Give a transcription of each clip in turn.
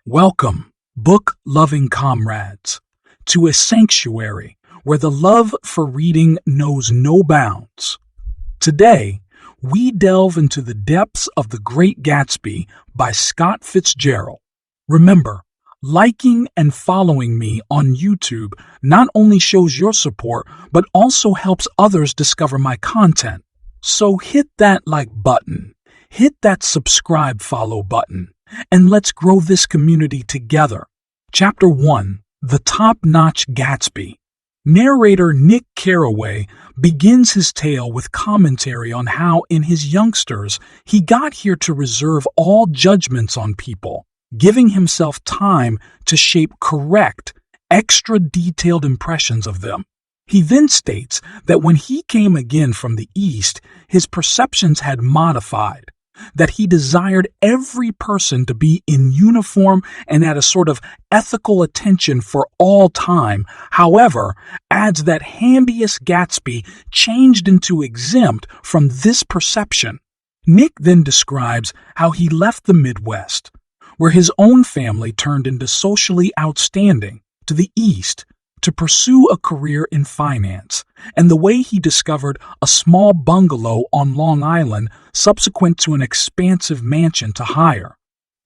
Welcome, book-loving comrades, to a sanctuary where the love for reading knows no bounds. Today, we delve into the depths of The Great Gatsby by Scott Fitzgerald. Remember, liking and following me on YouTube not only shows your support, but also helps others discover my content. So hit that like button, hit that subscribe follow button, and let's grow this community together. Chapter 1, The Top-Notch Gatsby. Narrator Nick Carraway begins his tale with commentary on how, in his youngsters, he got here to reserve all judgments on people, giving himself time to shape correct, extra-detailed impressions of them. He then states that when he came again from the East, his perceptions had modified, that he desired every person to be in uniform and at a sort of ethical attention for all time. However, adds that Hambius Gatsby changed into exempt from this perception. Nick then describes how he left the Midwest, where his own family turned into socially outstanding, to the East, to pursue a career in finance, and the way he discovered a small bungalow on Long Island subsequent to an expansive mansion to hire.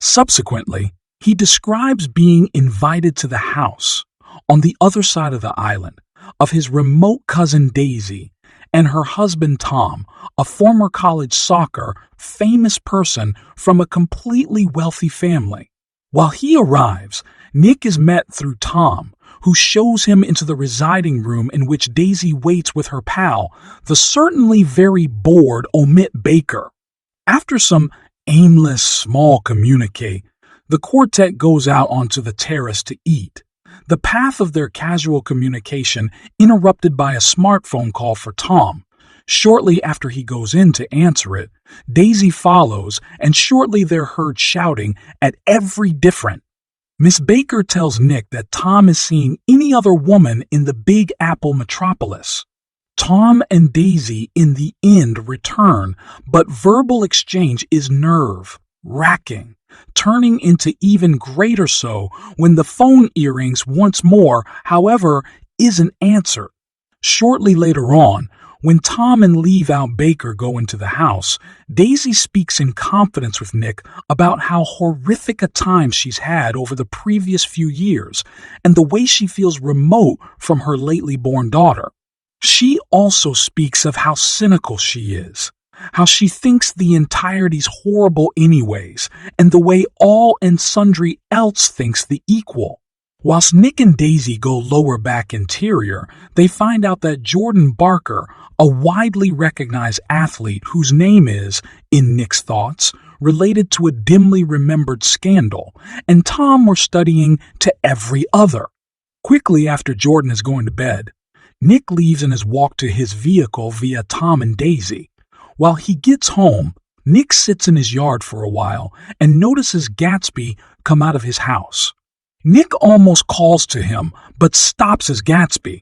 Subsequently, he describes being invited to the house, on the other side of the island, of his remote cousin Daisy and her husband Tom, a former college soccer famous person from a completely wealthy family. While he arrives, Nick is met through Tom, who shows him into the residing room in which Daisy waits with her pal, the certainly very bored Omit Baker. After some aimless small communique, the quartet goes out onto the terrace to eat, the path of their casual communication interrupted by a smartphone call for Tom. Shortly after he goes in to answer it, Daisy follows, and shortly they're heard shouting at every different. Miss Baker tells Nick that Tom is seeing any other woman in the Big Apple metropolis. Tom and Daisy in the end return, but verbal exchange is nerve-wracking, turning into even greater so when the phone earrings once more, however, isn't answered. Shortly later on, when Tom and Leave-Out Baker go into the house, Daisy speaks in confidence with Nick about how horrific a time she's had over the previous few years and the way she feels remote from her lately born daughter. She also speaks of how cynical she is, how she thinks the entirety's horrible anyways, and the way all and sundry else thinks the equal. Whilst Nick and Daisy go lower back interior, they find out that Jordan Barker, a widely recognized athlete whose name is, in Nick's thoughts, related to a dimly remembered scandal, and Tom were studying to every other. Quickly after Jordan is going to bed, Nick leaves and has walked to his vehicle via Tom and Daisy. While he gets home, Nick sits in his yard for a while and notices Gatsby come out of his house. Nick almost calls to him, but stops as Gatsby.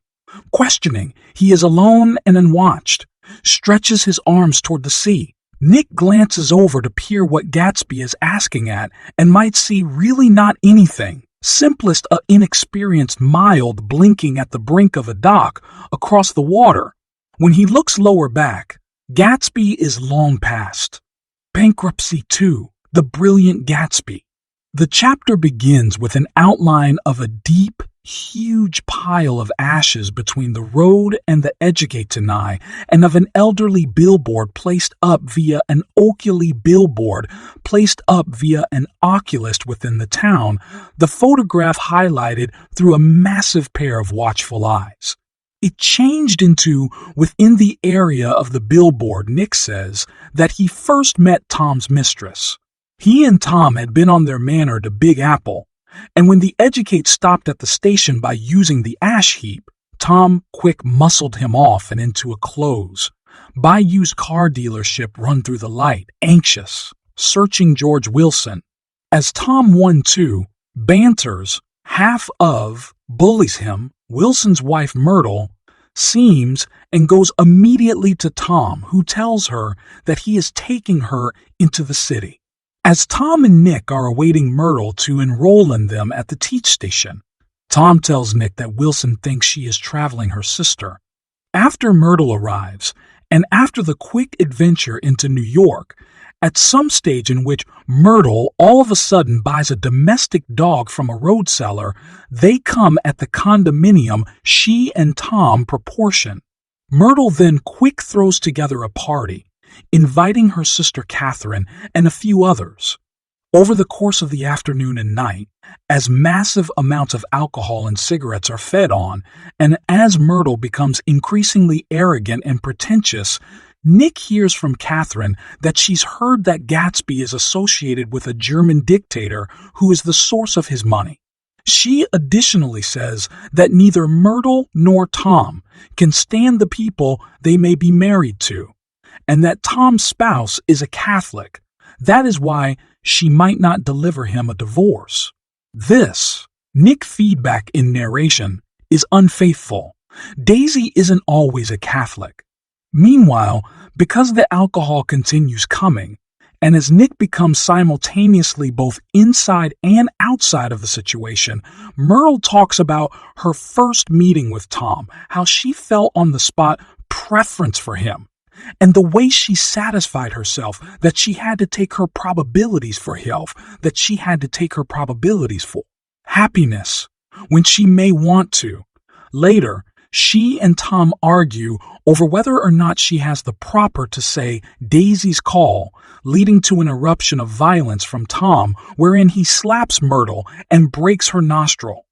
Questioning, he is alone and unwatched, stretches his arms toward the sea. Nick glances over to peer what Gatsby is asking at and might see really not anything, simplest a inexperienced mild blinking at the brink of a dock across the water. When he looks lower back, Gatsby is long past. Bankruptcy 2, The Brilliant Gatsby. The chapter begins with an outline of a deep, huge pile of ashes between the road and the Educatenai, and of an elderly billboard placed up via an oculi billboard placed up via an oculist within the town, the photograph highlighted through a massive pair of watchful eyes. It changed into, within the area of the billboard, Nick says, that he first met Tom's mistress. He and Tom had been on their manor to Big Apple, and when the Educate stopped at the station by using the ash heap, Tom quick muscled him off and into a close. By used car dealership run through the light, anxious, searching George Wilson. As Tom 1-2, banters, half of, bullies him, Wilson's wife Myrtle, seems and goes immediately to Tom, who tells her that he is taking her into the city. As Tom and Nick are awaiting Myrtle to enroll in them at the teach station, Tom tells Nick that Wilson thinks she is traveling her sister. After Myrtle arrives, and after the quick adventure into New York, at some stage in which Myrtle all of a sudden buys a domestic dog from a road seller, they come at the condominium she and Tom proportion. Myrtle then quick throws together a party, inviting her sister Catherine and a few others. Over the course of the afternoon and night, as massive amounts of alcohol and cigarettes are fed on, and as Myrtle becomes increasingly arrogant and pretentious, Nick hears from Catherine that she's heard that Gatsby is associated with a German dictator who is the source of his money. She additionally says that neither Myrtle nor Tom can stand the people they may be married to, and that Tom's spouse is a Catholic. That is why she might not deliver him a divorce. This, Nick feedback in narration, is unfaithful. Daisy isn't always a Catholic. Meanwhile, because the alcohol continues coming, and as Nick becomes simultaneously both inside and outside of the situation, Myrtle talks about her first meeting with Tom, how she felt on the spot preference for him, and the way she satisfied herself that she had to take her probabilities for health, that she had to take her probabilities for happiness, when she may want to. Later, she and Tom argue over whether or not she has the proper to say Daisy's call, leading to an eruption of violence from Tom wherein he slaps Myrtle and breaks her nostril.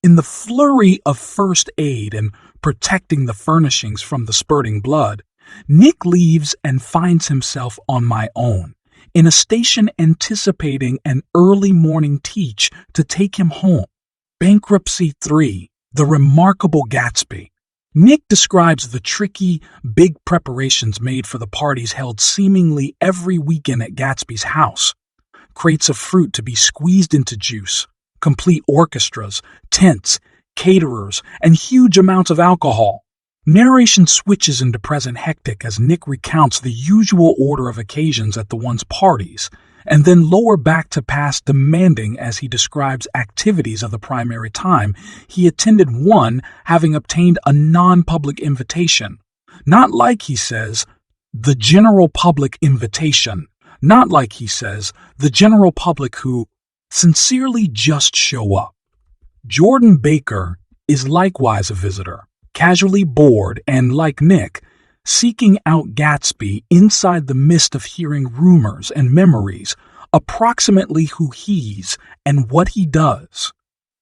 In the flurry of first aid and protecting the furnishings from the spurting blood, Nick leaves and finds himself on my own, in a station anticipating an early morning teach to take him home. Bankruptcy 3, The Remarkable Gatsby. Nick describes the tricky, big preparations made for the parties held seemingly every weekend at Gatsby's house. Crates of fruit to be squeezed into juice, complete orchestras, tents, caterers, and huge amounts of alcohol. Narration switches into present hectic as Nick recounts the usual order of occasions at the one's parties, and then lower back to past demanding as he describes activities of the primary time he attended, one having obtained a non-public invitation. Not like, he says, the general public invitation. Not like, he says, the general public who sincerely just show up. Jordan Baker is likewise a visitor, casually bored and, like Nick, seeking out Gatsby inside the mist of hearing rumors and memories, approximately who he's and what he does.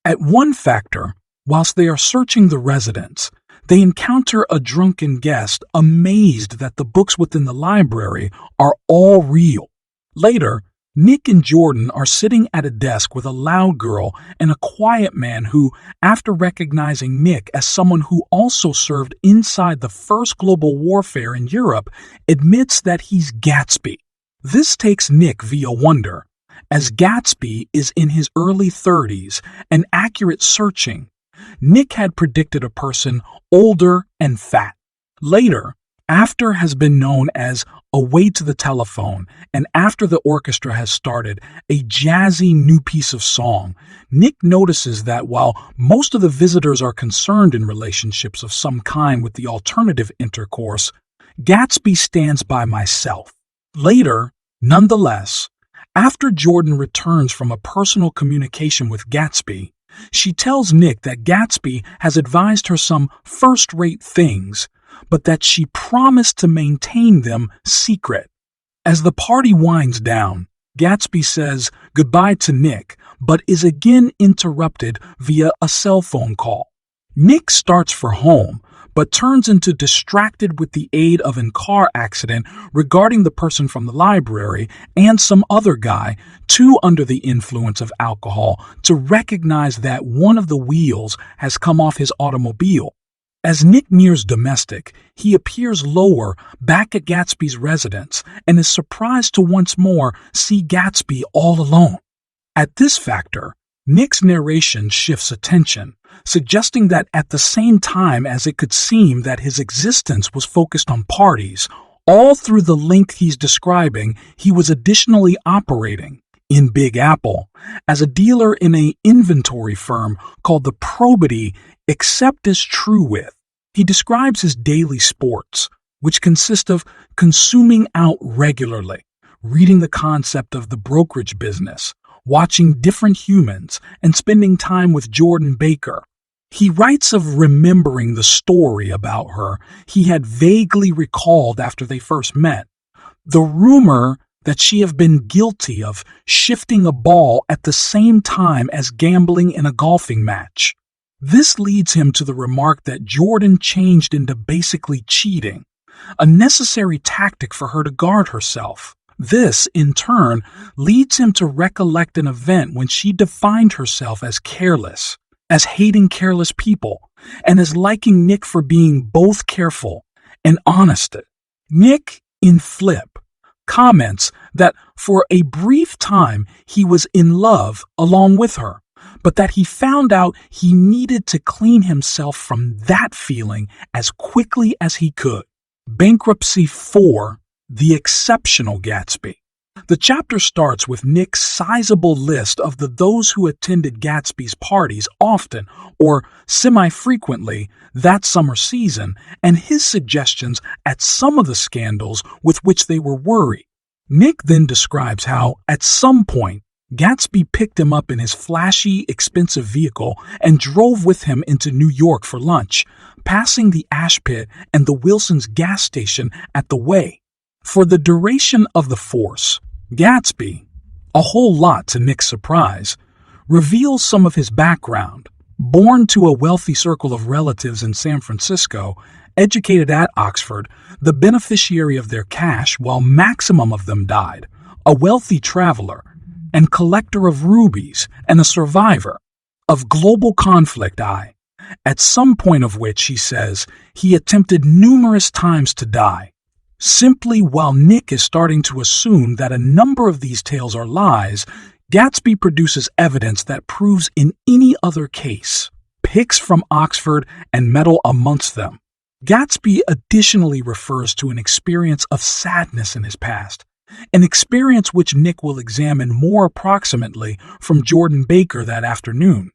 At one factor, whilst they are searching the residence, they encounter a drunken guest amazed that the books within the library are all real. Later, Nick and Jordan are sitting at a desk with a loud girl and a quiet man who, after recognizing Nick as someone who also served inside the first global warfare in Europe, admits that he's Gatsby. This takes Nick via wonder, as Gatsby is in his early 30s and accurate searching. Nick had predicted a person older and fat. Later, after has been known as Away to the Telephone, and after the orchestra has started a jazzy new piece of song, Nick notices that while most of the visitors are concerned in relationships of some kind with the alternative intercourse, Gatsby stands by myself. Later, nonetheless, after Jordan returns from a personal communication with Gatsby, she tells Nick that Gatsby has advised her some first-rate things, but that she promised to maintain them secret. As the party winds down, Gatsby says goodbye to Nick, but is again interrupted via a cell phone call. Nick starts for home, but turns into distracted with the aid of a car accident regarding the person from the library and some other guy, too under the influence of alcohol, to recognize that one of the wheels has come off his automobile. As Nick nears domestic, he appears lower back at Gatsby's residence and is surprised to once more see Gatsby all alone. At this factor, Nick's narration shifts attention, suggesting that at the same time as it could seem that his existence was focused on parties, all through the length he's describing, he was additionally operating. in Big Apple as a dealer in an inventory firm called the Probity Accept as True with. He describes his daily sports, which consist of consuming out regularly, reading the concept of the brokerage business, watching different humans, and spending time with Jordan Baker. He writes of remembering the story about her he had vaguely recalled after they first met. The rumor that she had been guilty of shifting a ball at the same time as gambling in a golfing match. This leads him to the remark that Jordan changed into basically cheating, a necessary tactic for her to guard herself. This, in turn, leads him to recollect an event when she defined herself as careless, as hating careless people, and as liking Nick for being both careful and honest. Nick, in Flip, comments that for a brief time he was in love along with her, but that he found out he needed to clean himself from that feeling as quickly as he could. Bankruptcy 4, The Exceptional Gatsby. The chapter starts with Nick's sizable list of those who attended Gatsby's parties often or semi-frequently that summer season and his suggestions at some of the scandals with which they were worried. Nick then describes how, at some point, Gatsby picked him up in his flashy, expensive vehicle and drove with him into New York for lunch, passing the Ash Pit and the Wilson's gas station at the way. For the duration of the force, Gatsby, a whole lot to Nick's surprise, reveals some of his background. Born to a wealthy circle of relatives in San Francisco, educated at Oxford, the beneficiary of their cash while maximum of them died, a wealthy traveler and collector of rubies and a survivor of global conflict, at some point of which, he says, he attempted numerous times to die. Simply while Nick is starting to assume that a number of these tales are lies, Gatsby produces evidence that proves in any other case, pics from Oxford and metal amongst them. Gatsby additionally refers to an experience of sadness in his past, an experience which Nick will examine more approximately from Jordan Baker that afternoon.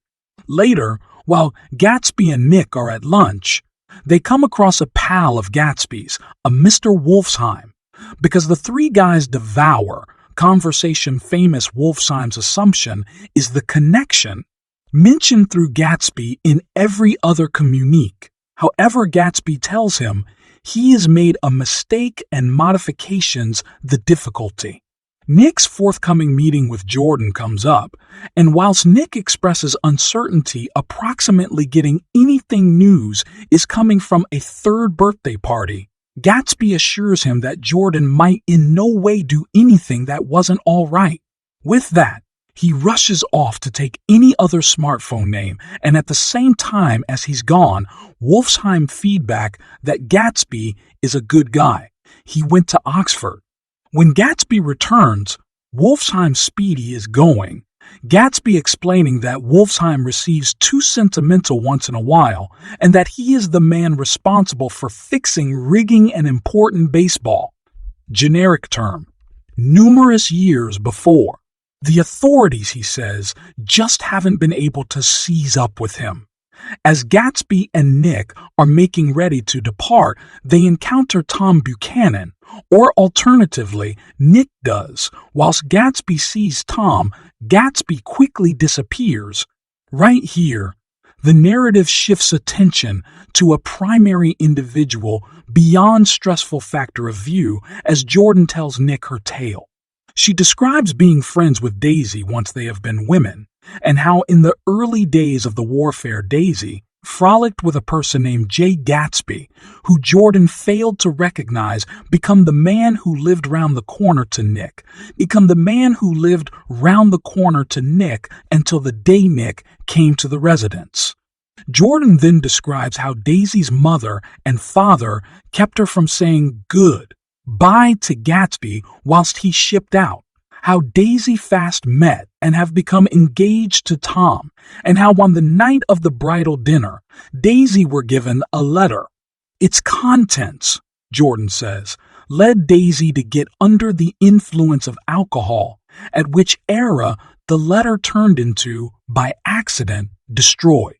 Later, while Gatsby and Nick are at lunch, they come across a pal of Gatsby's, a Mr. Wolfsheim, because the three guys devour conversation famous Wolfsheim's assumption is the connection mentioned through Gatsby in every other communique. However, Gatsby tells him he has made a mistake and modifications the difficulty. Nick's forthcoming meeting with Jordan comes up, and whilst Nick expresses uncertainty approximately getting anything news is coming from a third birthday party, Gatsby assures him that Jordan might in no way do anything that wasn't all right. With that, he rushes off to take any other smartphone name, and at the same time as he's gone, Wolfsheim feedback that Gatsby is a good guy. He went to Oxford. When Gatsby returns, Wolfsheim's speedy is going, Gatsby explaining that Wolfsheim receives too sentimental once in a while, and that he is the man responsible for fixing rigging an important baseball. Generic term. Numerous years before. The authorities, he says, just haven't been able to seize up with him. As Gatsby and Nick are making ready to depart, they encounter Tom Buchanan, or alternatively, Nick does. Whilst Gatsby sees Tom, Gatsby quickly disappears. Right here, the narrative shifts attention to a primary individual beyond stressful factor of view as Jordan tells Nick her tale. She describes being friends with Daisy once they have been women, and how in the early days of the warfare Daisy frolicked with a person named Jay Gatsby, who Jordan failed to recognize become the man who lived round the corner to Nick, until the day Nick came to the residence. Jordan then describes how Daisy's mother and father kept her from saying goodbye to Gatsby whilst he shipped out, how Daisy fast met and have become engaged to Tom, and how on the night of the bridal dinner, Daisy were given a letter. Its contents, Jordan says, led Daisy to get under the influence of alcohol at which era the letter turned into, by accident, destroyed.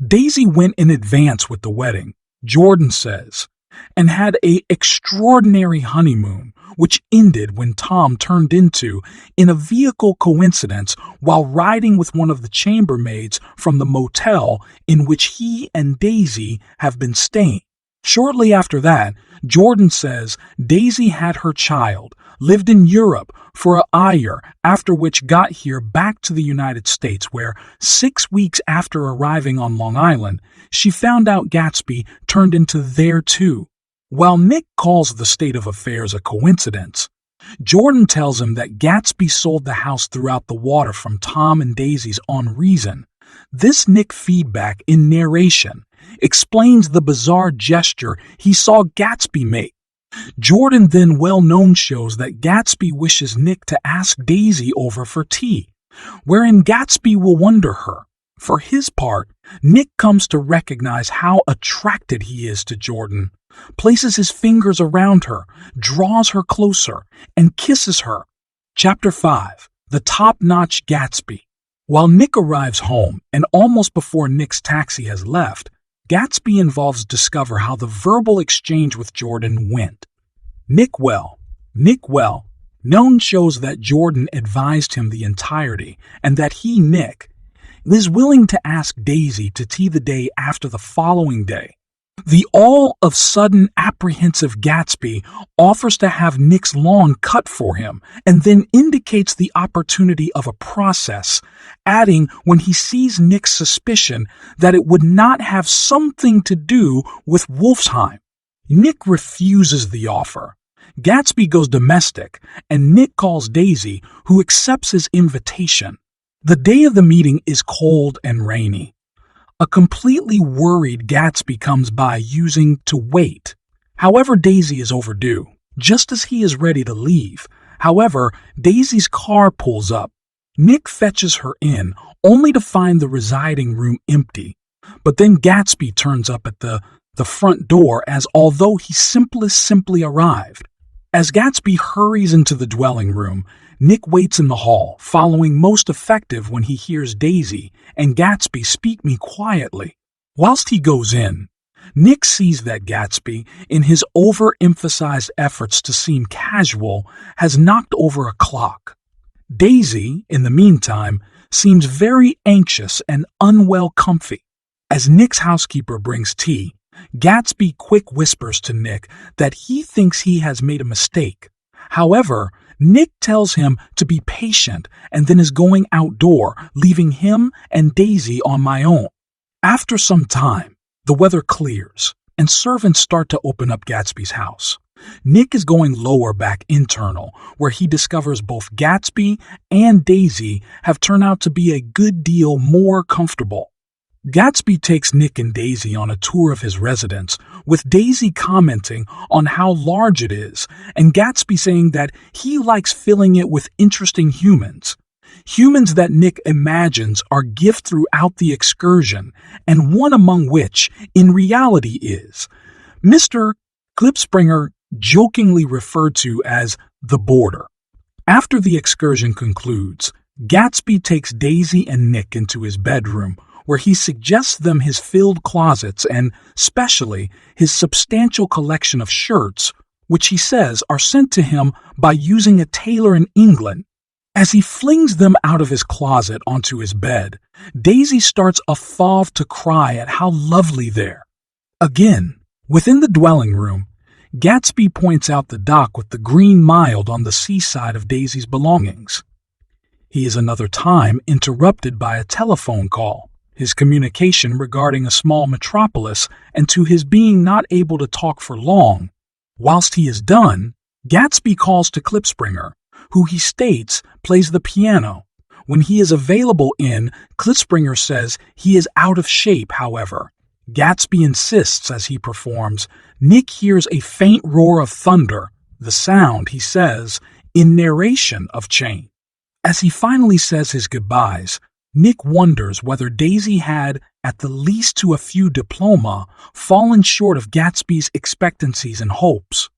Daisy went in advance with the wedding, Jordan says, and had an extraordinary honeymoon, which ended when Tom turned into, in a vehicle coincidence, while riding with one of the chambermaids from the motel in which he and Daisy have been staying. Shortly after that, Jordan says Daisy had her child, lived in Europe for a year, after which got here back to the United States, where 6 weeks after arriving on Long Island, she found out Gatsby turned into there too. While Nick calls the state of affairs a coincidence, Jordan tells him that Gatsby sold the house throughout the water from Tom and Daisy's on reason. This Nick feedback in narration explains the bizarre gesture he saw Gatsby make. Jordan then well-known shows that Gatsby wishes Nick to ask Daisy over for tea, wherein Gatsby will wonder her. For his part, Nick comes to recognize how attracted he is to Jordan, places his fingers around her, draws her closer, and kisses her. Chapter 5. The Top-Notch Gatsby. While Nick arrives home, and almost before Nick's taxi has left, Gatsby involves discover how the verbal exchange with Jordan went. Nick well, known shows that Jordan advised him the entirety, and that he, Nick, is willing to ask Daisy to tea the day after the following day. The all-of-sudden apprehensive Gatsby offers to have Nick's lawn cut for him and then indicates the opportunity of a process, adding when he sees Nick's suspicion that it would not have something to do with Wolfsheim. Nick refuses the offer. Gatsby goes domestic, and Nick calls Daisy, who accepts his invitation. The day of the meeting is cold and rainy. A completely worried Gatsby comes by using to wait. However, Daisy is overdue, just as he is ready to leave. However, Daisy's car pulls up. Nick fetches her in, only to find the residing room empty. But then Gatsby turns up at the front door as although he simply arrived. As Gatsby hurries into the dwelling room, Nick waits in the hall, following most effective when he hears Daisy and Gatsby speak me quietly. Whilst he goes in, Nick sees that Gatsby, in his overemphasized efforts to seem casual, has knocked over a clock. Daisy, in the meantime, seems very anxious and unwell comfy. As Nick's housekeeper brings tea, Gatsby quick whispers to Nick that he thinks he has made a mistake. However, Nick tells him to be patient and then is going outdoor, leaving him and Daisy on my own. After some time, the weather clears and servants start to open up Gatsby's house. Nick is going lower back internal, where he discovers both Gatsby and Daisy have turned out to be a good deal more comfortable. Gatsby takes Nick and Daisy on a tour of his residence, with Daisy commenting on how large it is, and Gatsby saying that he likes filling it with interesting humans. Humans that Nick imagines are gift throughout the excursion, and one among which, in reality, is Mr. Klipspringer, jokingly referred to as the Border. After the excursion concludes, Gatsby takes Daisy and Nick into his bedroom, where he suggests them his filled closets and, specially, his substantial collection of shirts, which he says are sent to him by using a tailor in England. As he flings them out of his closet onto his bed, Daisy starts afar to cry at how lovely they're. Again, within the dwelling room, Gatsby points out the dock with the green mild on the seaside of Daisy's belongings. He is another time interrupted by a telephone call, his communication regarding a small metropolis, and to his being not able to talk for long. Whilst he is done, Gatsby calls to Klipspringer, who he states plays the piano. When he is available Klipspringer says he is out of shape, however. Gatsby insists as he performs. Nick hears a faint roar of thunder, the sound, he says, in narration of Chain. As he finally says his goodbyes, Nick wonders whether Daisy had, at the least to a few diploma, fallen short of Gatsby's expectancies and hopes.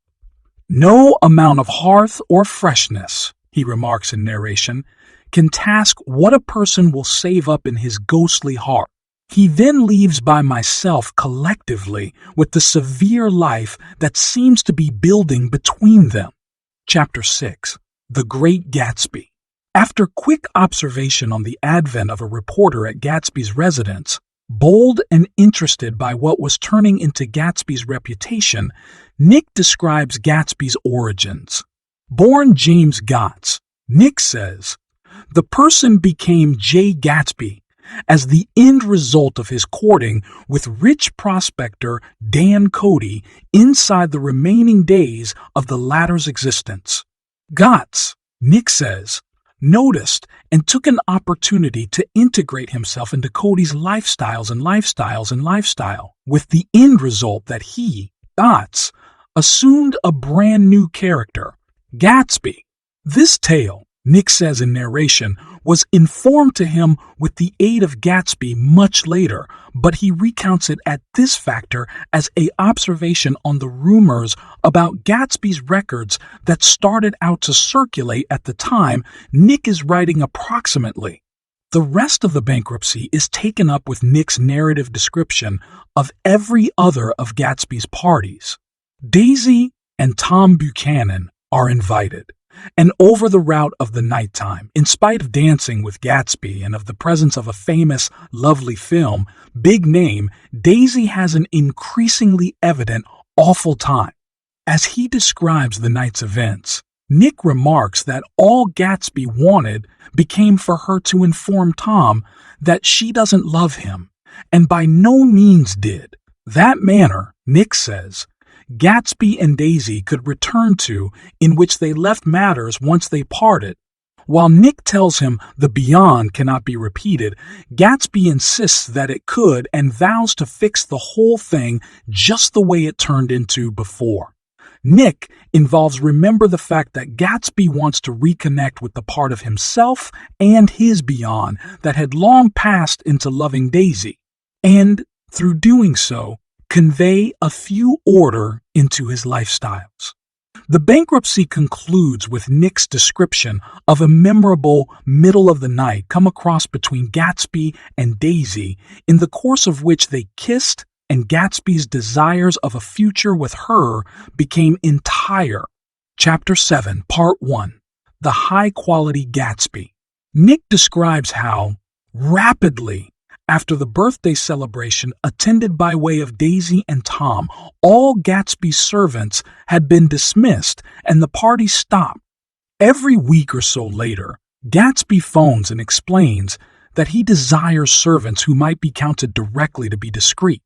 No amount of hearth or freshness, he remarks in narration, can task what a person will save up in his ghostly heart. He then leaves by myself collectively with the severe life that seems to be building between them. Chapter 6. The Great Gatsby. After quick observation on the advent of a reporter at Gatsby's residence, bold and interested by what was turning into Gatsby's reputation, Nick describes Gatsby's origins. Born James Gotts, Nick says, the person became Jay Gatsby as the end result of his courting with rich prospector Dan Cody inside the remaining days of the latter's existence. Gotts, Nick says, noticed and took an opportunity to integrate himself into Cody's lifestyle, with the end result that he, Gotts, assumed a brand new character, Gatsby. This tale, Nick says in narration, was informed to him with the aid of Gatsby much later, but he recounts it at this factor as an observation on the rumors about Gatsby's records that started out to circulate at the time Nick is writing approximately. The rest of the bankruptcy is taken up with Nick's narrative description of every other of Gatsby's parties. Daisy and Tom Buchanan are invited. And over the route of the nighttime, in spite of dancing with Gatsby and of the presence of a famous, lovely film, big name, Daisy has an increasingly evident awful time. As he describes the night's events, Nick remarks that all Gatsby wanted became for her to inform Tom that she doesn't love him, and by no means did. That manner, Nick says, Gatsby and Daisy could return to, in which they left matters once they parted. While Nick tells him the beyond cannot be repeated, Gatsby insists that it could and vows to fix the whole thing just the way it turned into before. Nick involves remember the fact that Gatsby wants to reconnect with the part of himself and his beyond that had long passed into loving Daisy, and, through doing so, convey a few order into his lifestyles. The bankruptcy concludes with Nick's description of a memorable middle of the night come across between Gatsby and Daisy, in the course of which they kissed and Gatsby's desires of a future with her became entire. Chapter 7, Part 1. The High-Quality Gatsby. Nick describes how, rapidly, after the birthday celebration attended by way of Daisy and Tom, all Gatsby's servants had been dismissed and the party stopped. Every week or so later, Gatsby phones and explains that he desires servants who might be counted directly to be discreet.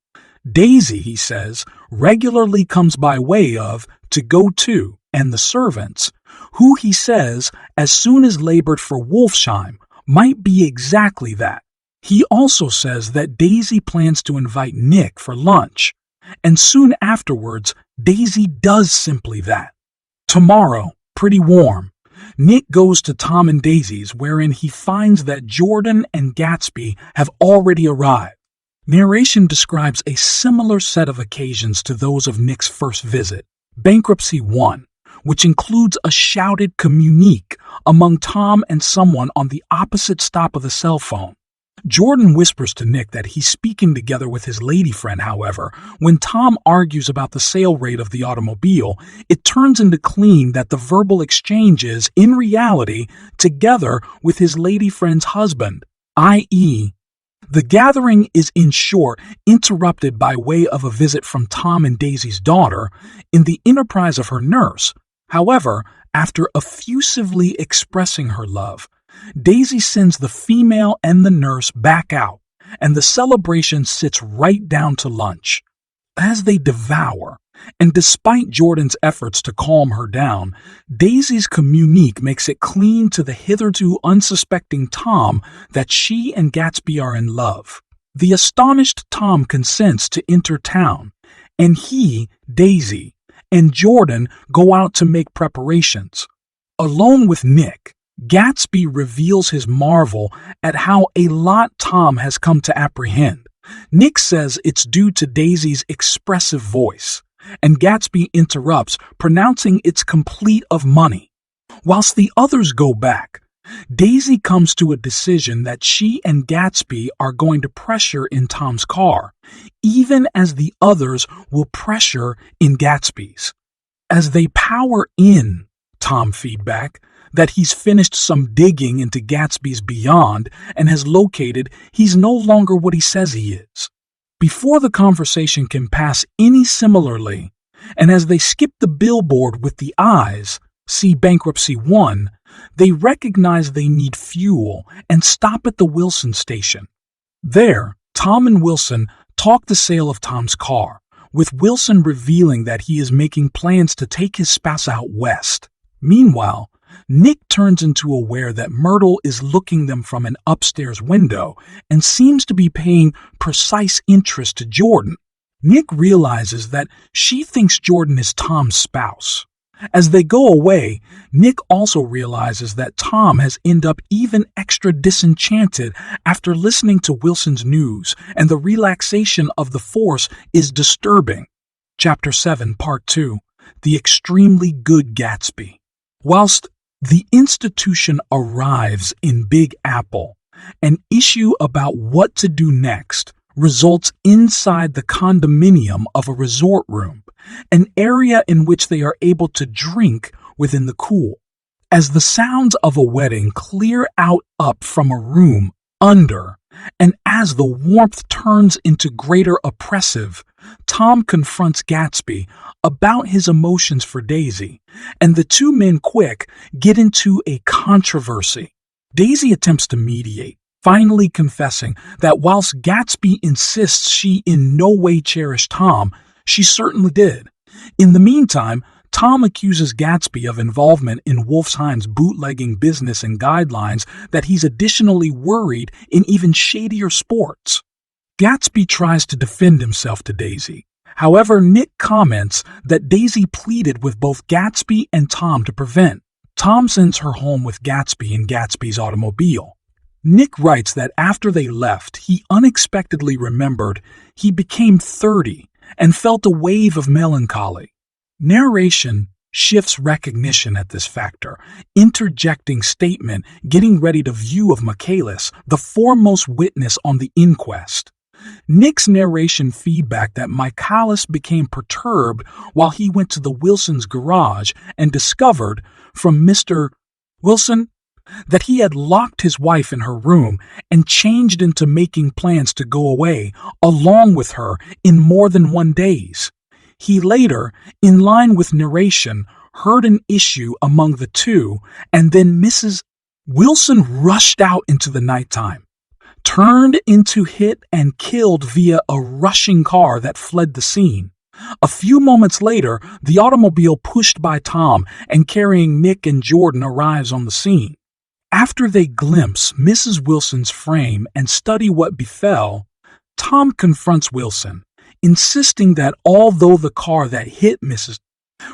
Daisy, he says, regularly comes by way of to go to, and the servants, who he says, as soon as labored for Wolfsheim, might be exactly that. He also says that Daisy plans to invite Nick for lunch, and soon afterwards, Daisy does simply that. Tomorrow, pretty warm, Nick goes to Tom and Daisy's, wherein he finds that Jordan and Gatsby have already arrived. Narration describes a similar set of occasions to those of Nick's first visit, Bankruptcy 1, which includes a shouted communique among Tom and someone on the opposite stop of the cell phone. Jordan whispers to Nick that he's speaking together with his lady friend, however. When Tom argues about the sale rate of the automobile, it turns into clean that the verbal exchange is, in reality, together with his lady friend's husband, i.e., the gathering is, in short, interrupted by way of a visit from Tom and Daisy's daughter in the enterprise of her nurse. However, after effusively expressing her love, Daisy sends the female and the nurse back out, and the celebration sits right down to lunch. As they devour, and despite Jordan's efforts to calm her down, Daisy's communique makes it clean to the hitherto unsuspecting Tom that she and Gatsby are in love. The astonished Tom consents to enter town, and he, Daisy, and Jordan go out to make preparations. Alone with Nick, Gatsby reveals his marvel at how a lot Tom has come to apprehend. Nick says it's due to Daisy's expressive voice, and Gatsby interrupts, pronouncing it's complete of money. Whilst the others go back, Daisy comes to a decision that she and Gatsby are going to pressure in Tom's car, even as the others will pressure in Gatsby's. As they power in, Tom feedback that he's finished some digging into Gatsby's beyond and has located he's no longer what he says he is. Before the conversation can pass any similarly, and as they skip the billboard with the eyes, see Bankruptcy 1, they recognize they need fuel and stop at the Wilson station. There, Tom and Wilson talk the sale of Tom's car, with Wilson revealing that he is making plans to take his spouse out west. Meanwhile, Nick turns into aware that Myrtle is looking them from an upstairs window and seems to be paying precise interest to Jordan. Nick realizes that she thinks Jordan is Tom's spouse. As they go away, Nick also realizes that Tom has ended up even extra disenchanted after listening to Wilson's news, and the relaxation of the force is disturbing. Chapter 7, Part 2, The Extremely Good Gatsby. Whilst the institution arrives in Big Apple, an issue about what to do next results inside the condominium of a resort room, an area in which they are able to drink within the cool. As the sounds of a wedding clear out up from a room under, and as the warmth turns into greater oppressive, Tom confronts Gatsby about his emotions for Daisy, and the two men quick get into a controversy. Daisy attempts to mediate, finally confessing that whilst Gatsby insists she in no way cherished Tom, she certainly did. In the meantime, Tom accuses Gatsby of involvement in Wolfsheim's bootlegging business and guidelines that he's additionally worried in even shadier sports. Gatsby tries to defend himself to Daisy. However, Nick comments that Daisy pleaded with both Gatsby and Tom to prevent. Tom sends her home with Gatsby in Gatsby's automobile. Nick writes that after they left, he unexpectedly remembered he became 30 and felt a wave of melancholy. Narration shifts recognition at this factor, interjecting statement getting ready to view of Michaelis, the foremost witness on the inquest. Nick's narration feedback that Michaelis became perturbed while he went to the Wilsons' garage and discovered from Mr. Wilson that he had locked his wife in her room and changed into making plans to go away along with her in more than 1 day. He later, in line with narration, heard an issue among the two, and then Mrs. Wilson rushed out into the nighttime, turned into hit and killed via a rushing car that fled the scene. A few moments later, the automobile pushed by Tom and carrying Nick and Jordan arrives on the scene. After they glimpse Mrs. Wilson's frame and study what befell, Tom confronts Wilson, insisting that although the car that hit Mrs.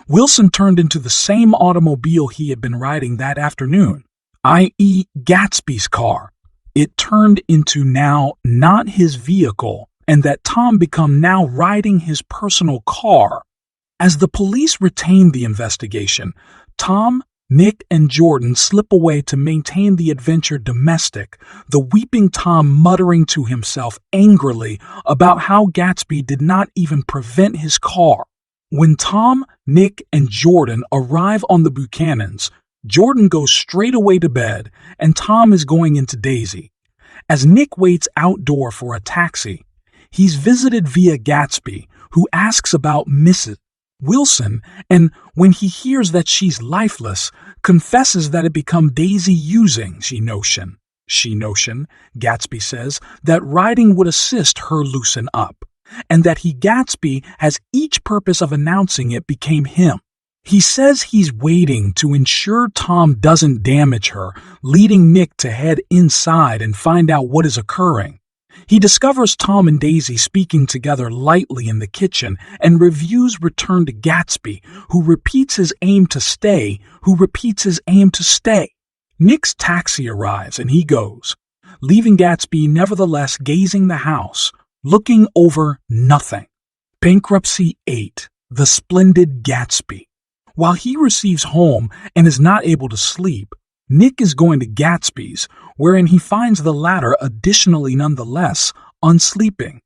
Wilson turned into the same automobile he had been riding that afternoon, i.e. Gatsby's car, it turned into now not his vehicle, and that Tom become now riding his personal car. As the police retain the investigation, Tom, Nick, and Jordan slip away to maintain the adventure domestic, the weeping Tom muttering to himself angrily about how Gatsby did not even prevent his car. When Tom, Nick, and Jordan arrive on the Buchanans, Jordan goes straight away to bed, and Tom is going into Daisy. As Nick waits outdoor for a taxi, he's visited via Gatsby, who asks about Mrs. Wilson, and when he hears that she's lifeless, confesses that it become Daisy using she notion, Gatsby says, that riding would assist her loosen up, and that Gatsby has each purpose of announcing it became him. He says he's waiting to ensure Tom doesn't damage her, leading Nick to head inside and find out what is occurring. He discovers Tom and Daisy speaking together lightly in the kitchen, and reviews return to Gatsby, who repeats his aim to stay, Nick's taxi arrives and he goes, leaving Gatsby nevertheless gazing the house, looking over nothing. Bankruptcy 8, The Splendid Gatsby. While he receives home and is not able to sleep, Nick is going to Gatsby's, wherein he finds the latter additionally nonetheless unsleeping.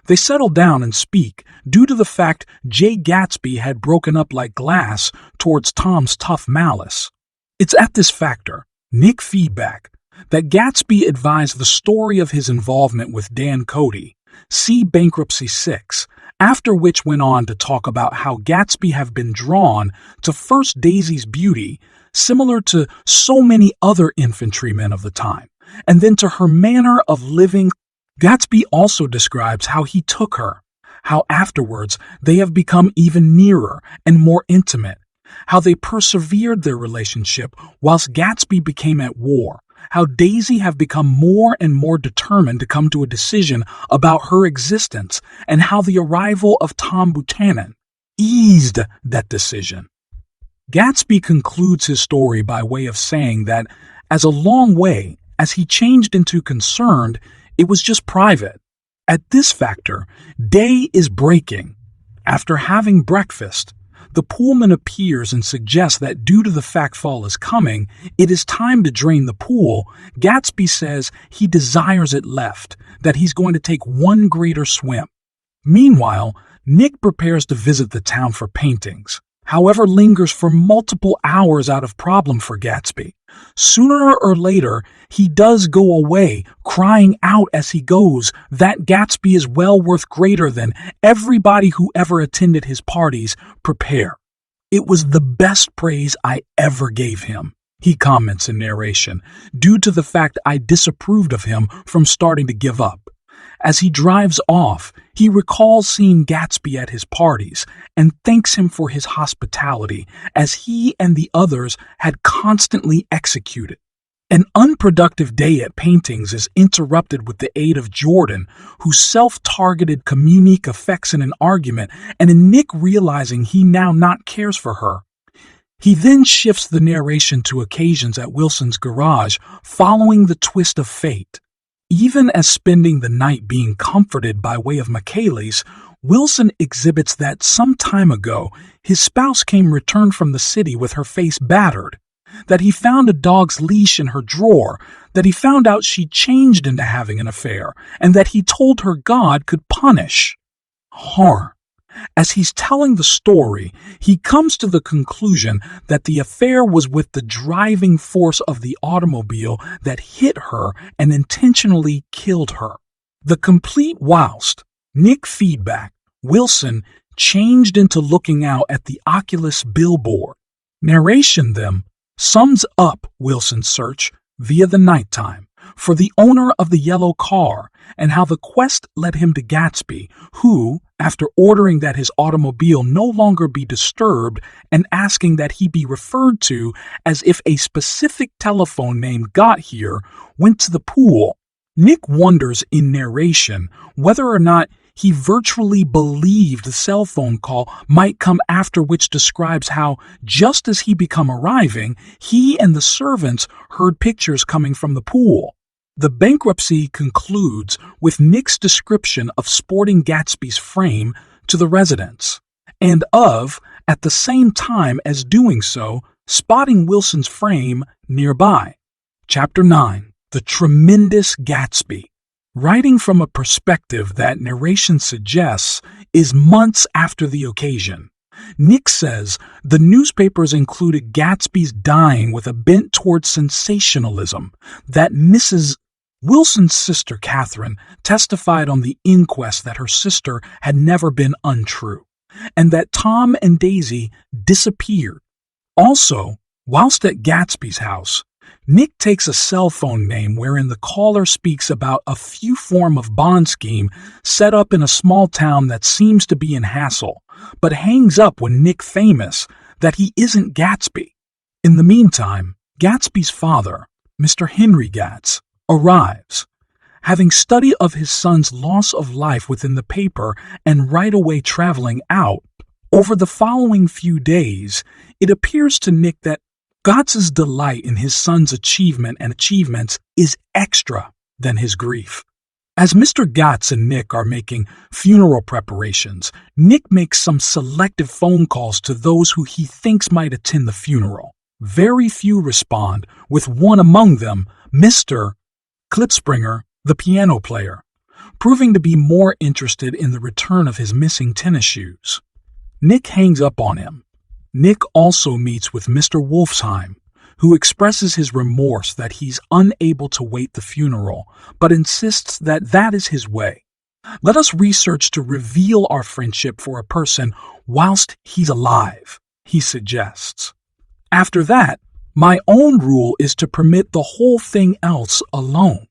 They settle down and speak due to the fact Jay Gatsby had broken up like glass towards Tom's tough malice. It's at this factor, Nick feedback, that Gatsby advised the story of his involvement with Dan Cody, see Bankruptcy 6, after which went on to talk about how Gatsby have been drawn to First Daisy's beauty, similar to so many other infantrymen of the time, and then to her manner of living. Gatsby also describes how he took her, how afterwards they have become even nearer and more intimate, how they persevered their relationship whilst Gatsby became at war, how Daisy have become more and more determined to come to a decision about her existence, and how the arrival of Tom Buchanan eased that decision. Gatsby concludes his story by way of saying that, as a long way as he changed into concerned, it was just private. At this factor, day is breaking. After having breakfast, the poolman appears and suggests that due to the fact fall is coming, it is time to drain the pool. Gatsby says he desires it left, that he's going to take one greater swim. Meanwhile, Nick prepares to visit the town for paintings, however lingers for multiple hours out of problem for Gatsby. Sooner or later, he does go away, crying out as he goes that Gatsby is well worth greater than everybody who ever attended his parties. Prepare. It was the best praise I ever gave him, he comments in narration, due to the fact I disapproved of him from starting to give up. As he drives off, he recalls seeing Gatsby at his parties and thanks him for his hospitality, as he and the others had constantly executed. An unproductive day at paintings is interrupted with the aid of Jordan, whose self-targeted communique affects in an argument, and in Nick realizing he now not cares for her. He then shifts the narration to occasions at Wilson's garage, following the twist of fate. Even as spending the night being comforted by way of Michaelis, Wilson exhibits that some time ago his spouse came returned from the city with her face battered, that he found a dog's leash in her drawer, that he found out she changed into having an affair, and that he told her God could punish her. As he's telling the story, he comes to the conclusion that the affair was with the driving force of the automobile that hit her and intentionally killed her. The complete whilst, Nick feedback, Wilson changed into looking out at the Oculus billboard. Narration them sums up Wilson's search via the nighttime for the owner of the yellow car and how the quest led him to Gatsby, who, after ordering that his automobile no longer be disturbed and asking that he be referred to as if a specific telephone name got here, went to the pool. Nick wonders in narration whether or not he virtually believed the cell phone call might come after, which describes how, just as he become arriving, he and the servants heard pictures coming from the pool. The bankruptcy concludes with Nick's description of sporting Gatsby's frame to the residents, and of, at the same time as doing so, spotting Wilson's frame nearby. Chapter 9. The Tremendous Gatsby. Writing from a perspective that narration suggests is months after the occasion. Nick says the newspapers included Gatsby's dying with a bent towards sensationalism, that Mrs. Wilson's sister Catherine testified on the inquest that her sister had never been untrue, and that Tom and Daisy disappeared. Also, whilst at Gatsby's house, Nick takes a cell phone name wherein the caller speaks about a few form of bond scheme set up in a small town that seems to be in hassle, but hangs up when Nick famous that he isn't Gatsby. In the meantime, Gatsby's father, Mr. Henry Gatz, arrives. Having study of his son's loss of life within the paper and right away traveling out, over the following few days, it appears to Nick that Gatz's delight in his son's achievement and achievements is extra than his grief. As Mr. Gatz and Nick are making funeral preparations, Nick makes some selective phone calls to those who he thinks might attend the funeral. Very few respond, with one among them, Mr. Klipspringer, the piano player, proving to be more interested in the return of his missing tennis shoes. Nick hangs up on him. Nick also meets with Mr. Wolfsheim, who expresses his remorse that he's unable to wait the funeral, but insists that that is his way. Let us research to reveal our friendship for a person whilst he's alive, he suggests. After that, my own rule is to permit the whole thing else alone.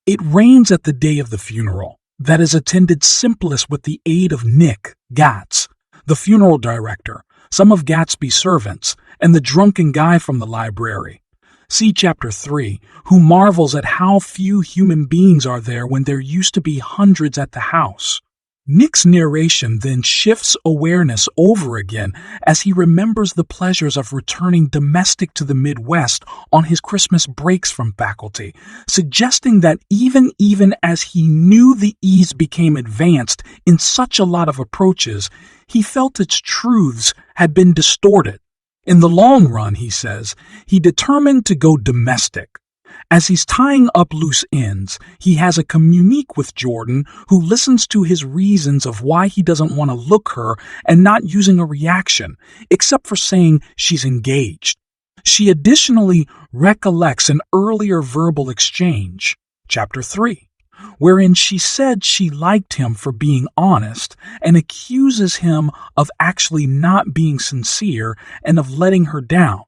It rains at the day of the funeral, that is attended simplest with the aid of Nick, Gatz, the funeral director, some of Gatsby's servants, and the drunken guy from the library. See Chapter 3, who marvels at how few human beings are there when there used to be hundreds at the house. Nick's narration then shifts awareness over again as he remembers the pleasures of returning domestic to the Midwest on his Christmas breaks from faculty, suggesting that even as he knew the ease became advanced in such a lot of approaches, he felt its truths had been distorted. In the long run, he says, he determined to go domestic. As he's tying up loose ends, he has a communique with Jordan, who listens to his reasons of why he doesn't want to look her and not using a reaction, except for saying she's engaged. She additionally recollects an earlier verbal exchange, Chapter 3, wherein she said she liked him for being honest and accuses him of actually not being sincere and of letting her down.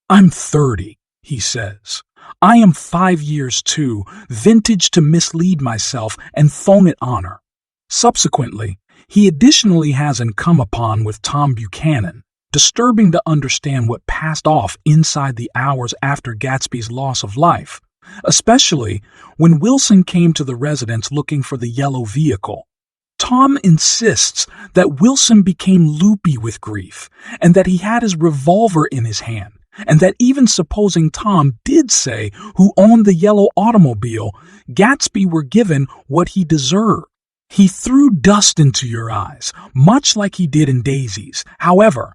"I'm 30, he says. "I am 5 years too, vintage to mislead myself and phone it on her." Subsequently, he additionally has an come upon with Tom Buchanan, disturbing to understand what passed off inside the hours after Gatsby's loss of life, especially when Wilson came to the residence looking for the yellow vehicle. Tom insists that Wilson became loopy with grief and that he had his revolver in his hand, and that even supposing Tom did say who owned the yellow automobile, Gatsby were given what he deserved. He threw dust into your eyes, much like he did in Daisy's. However,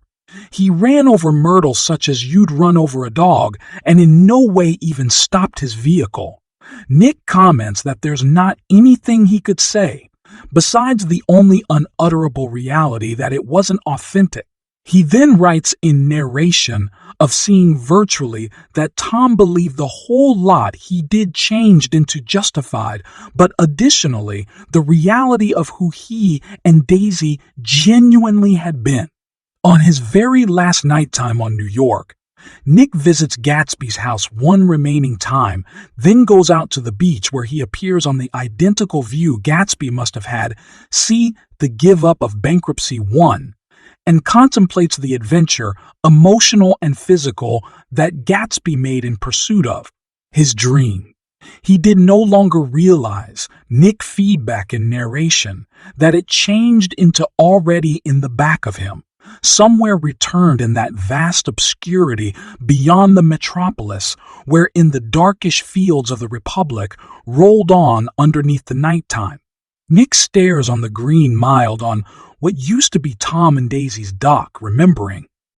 he ran over Myrtle such as you'd run over a dog, and in no way even stopped his vehicle. Nick comments that there's not anything he could say, besides the only unutterable reality that it wasn't authentic. He then writes in narration of seeing virtually that Tom believed the whole lot he did changed into justified, but additionally the reality of who he and Daisy genuinely had been. On his very last nighttime on New York, Nick visits Gatsby's house one remaining time, then goes out to the beach where he appears on the identical view Gatsby must have had, see The Give Up of Bankruptcy 1, and contemplates the adventure, emotional and physical, that Gatsby made in pursuit of his dream. He did no longer realize, Nick feedback and narration, that it changed into already in the back of him, somewhere returned in that vast obscurity beyond the metropolis, where in the darkish fields of the Republic rolled on underneath the nighttime. Nick stares on the green mild on what used to be Tom and Daisy's dock, remembering,